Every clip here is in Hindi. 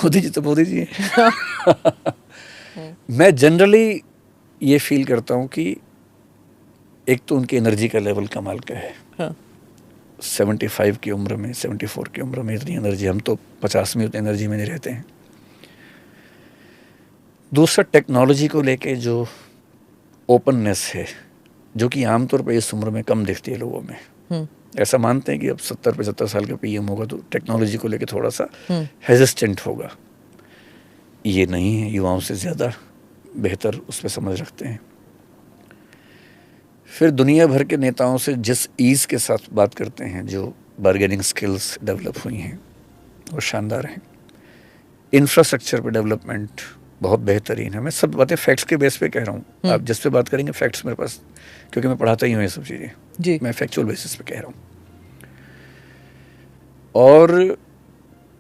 मोदी जी तो मोदी जी हैं। मैं जनरली ये फील करता हूँ कि एक तो उनकी एनर्जी का लेवल कमाल का है। हाँ। 75 की उम्र में, 74 की उम्र में इतनी एनर्जी, हम तो 50 में उतनी एनर्जी में नहीं रहते हैं। दूसरा, टेक्नोलॉजी को लेके जो ओपननेस है, जो कि आमतौर पर इस उम्र में कम दिखती है लोगों में। ऐसा मानते हैं कि अब 70-75 साल का पीएम होगा तो टेक्नोलॉजी को लेके थोड़ा सा हेजिस्टेंट होगा। ये नहीं है, युवाओं से ज़्यादा बेहतर उस पर समझ रखते हैं। फिर दुनिया भर के नेताओं से जिस ईज़ के साथ बात करते हैं, जो बार्गेनिंग स्किल्स डेवलप हुई हैं वो शानदार हैं। इंफ्रास्ट्रक्चर पे डेवलपमेंट बहुत बेहतरीन है। मैं सब बातें फैक्ट्स के बेस पे कह रहा हूँ। आप जिस पे बात करेंगे फैक्ट्स मेरे पास, क्योंकि मैं पढ़ाता ही हूँ ये सब चीज़ें जी, मैं फैक्चुअल बेसिस पे कह रहा हूँ। और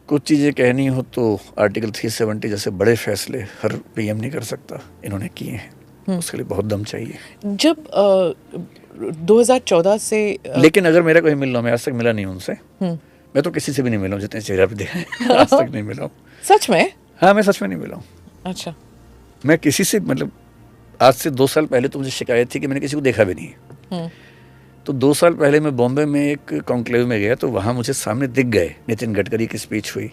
कुछ चीज़ें कहनी हो तो आर्टिकल 370 जैसे बड़े फैसले हर पीएम नहीं कर सकता, इन्होंने किए हैं। उसके लिए बहुत दम चाहिए। जब 2014 से लेकिन अगर मेरा कोई मिल रहा, मैं आज तक मिला नहीं उनसे। मैं तो किसी से भी नहीं मिला हूँ, जितने चेहरा पे देखा है आज तक नहीं मिला हूँ। सच में? हाँ, मैं सच में नहीं मिला हूँ। अच्छा। मैं किसी से, मतलब आज से 2 साल पहले तो मुझे शिकायत थी कि मैंने किसी को देखा भी नहीं है। तो 2 साल पहले मैं बॉम्बे में एक कॉन्क्लेव में गया तो वहाँ मुझे सामने दिख गए। नितिन गडकरी की स्पीच हुई,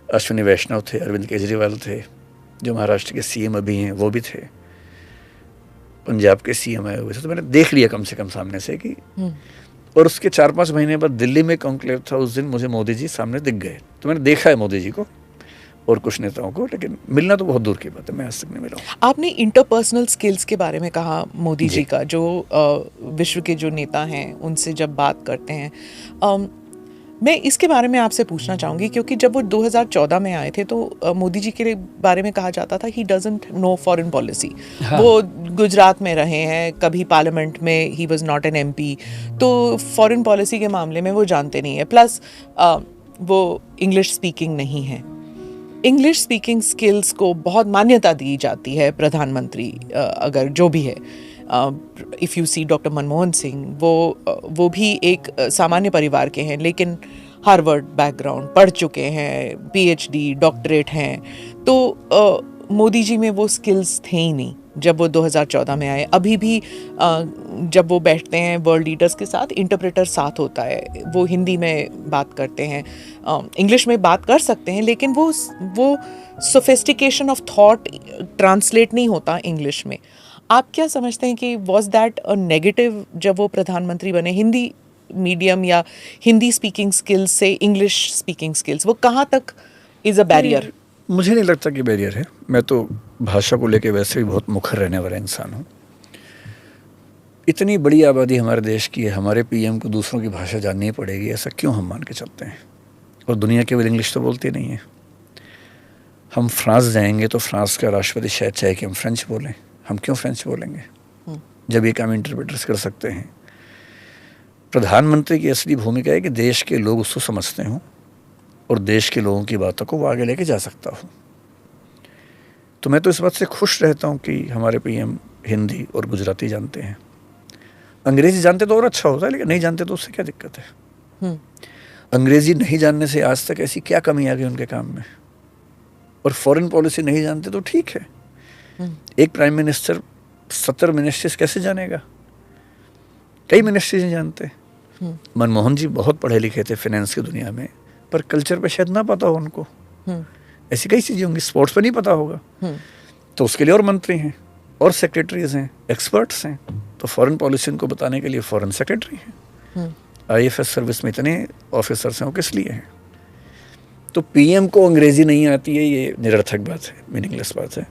अश्विनी वैष्णव थे, अरविंद केजरीवाल थे, जो महाराष्ट्र के सीएम अभी हैं वो भी थे, पंजाब के सीएम आए हुए थे। तो मैंने देख लिया कम से कम सामने से कि और उसके 4-5 महीने बाद दिल्ली में कॉन्क्लेव था, उस दिन मुझे मोदी जी सामने दिख गए। तो मैंने देखा है मोदी जी को और कुछ नेताओं को, लेकिन मिलना तो बहुत दूर की बात है, मैं आज तक नहीं मिला हूँ। आपने इंटरपर्सनल स्किल्स के बारे में कहा मोदी जी का, जो विश्व के जो नेता हैं उनसे जब बात करते हैं, मैं इसके बारे में आपसे पूछना चाहूँगी, क्योंकि जब वो 2014 में आए थे तो मोदी जी के बारे में कहा जाता था he doesn't know foreign policy. वो गुजरात में रहे हैं, कभी पार्लियामेंट में he was not an MP, तो फॉरेन पॉलिसी के मामले में वो जानते नहीं है। प्लस वो इंग्लिश स्पीकिंग नहीं है। इंग्लिश स्पीकिंग स्किल्स को बहुत मान्यता दी जाती है। प्रधानमंत्री अगर जो भी है, if you see doctor Manmohan Singh, वो भी एक सामान्य परिवार के हैं, लेकिन हार्वर्ड बैकग्राउंड पढ़ चुके हैं, पीएचडी, डॉक्टरेट हैं। तो मोदी जी में वो स्किल्स थे ही नहीं जब वो 2014 में आए। अभी भी जब वो बैठते हैं वर्ल्ड लीडर्स के साथ, इंटरप्रेटर साथ होता है, वो हिंदी में बात करते हैं, इंग्लिश में बात कर सकते हैं, लेकिन वो सोफिस्टिकेशन ऑफ थॉट ट्रांसलेट नहीं होता इंग्लिश में। आप क्या समझते हैं कि वॉज दैट अ नेगेटिव जब वो प्रधानमंत्री बने? हिंदी मीडियम या हिंदी स्पीकिंग स्किल्स से इंग्लिश स्पीकिंग स्किल्स, वो कहाँ तक इज़ अ बैरियर? मुझे नहीं लगता कि बैरियर है। मैं तो भाषा को लेके वैसे भी बहुत मुखर रहने वाला इंसान हूँ। इतनी बड़ी आबादी हमारे देश की है, हमारे पीएम को दूसरों की भाषा जाननी पड़ेगी, ऐसा क्यों हम मान के चलते हैं? और दुनिया केवल इंग्लिश तो बोलती नहीं है। हम फ्रांस जाएंगे तो फ्रांस का राष्ट्रपति शायद चाहे कि हम फ्रेंच बोलें, हम क्यों फ्रेंच बोलेंगे जब ये काम इंटरप्रेटर्स कर सकते हैं? प्रधानमंत्री की असली भूमिका है कि देश के लोग उसको समझते हों और देश के लोगों की बातों को वो आगे लेके जा सकता हूँ। तो मैं तो इस बात से खुश रहता हूँ कि हमारे पीएम हिंदी और गुजराती जानते हैं। अंग्रेजी जानते तो और अच्छा होता है, लेकिन नहीं जानते तो उससे क्या दिक्कत है? अंग्रेजी नहीं जानने से आज तक ऐसी क्या कमी आ गई उनके काम में? और फॉरेन पॉलिसी नहीं जानते तो ठीक है। एक प्राइम मिनिस्टर 70 मिनिस्ट्रीज कैसे जानेगा? कई मिनिस्ट्रीज नहीं जानते। मनमोहन जी बहुत पढ़े लिखे थे फाइनेंस की दुनिया में, पर कल्चर पे शायद ना पता हो उनको। ऐसी कई चीज़ें होंगी, स्पोर्ट्स पे नहीं पता होगा, तो उसके लिए और मंत्री हैं और सेक्रेटरीज हैं, एक्सपर्ट्स हैं। तो फॉरेन पॉलिसी उनको बताने के लिए फॉरेन सेक्रेटरी हैं। आईएफएस सर्विस में इतने ऑफिसर्स हैं, वो किस लिए हैं? तो पीएम को अंग्रेजी नहीं आती है, ये निरर्थक बात है, मीनिंगलेस बात है।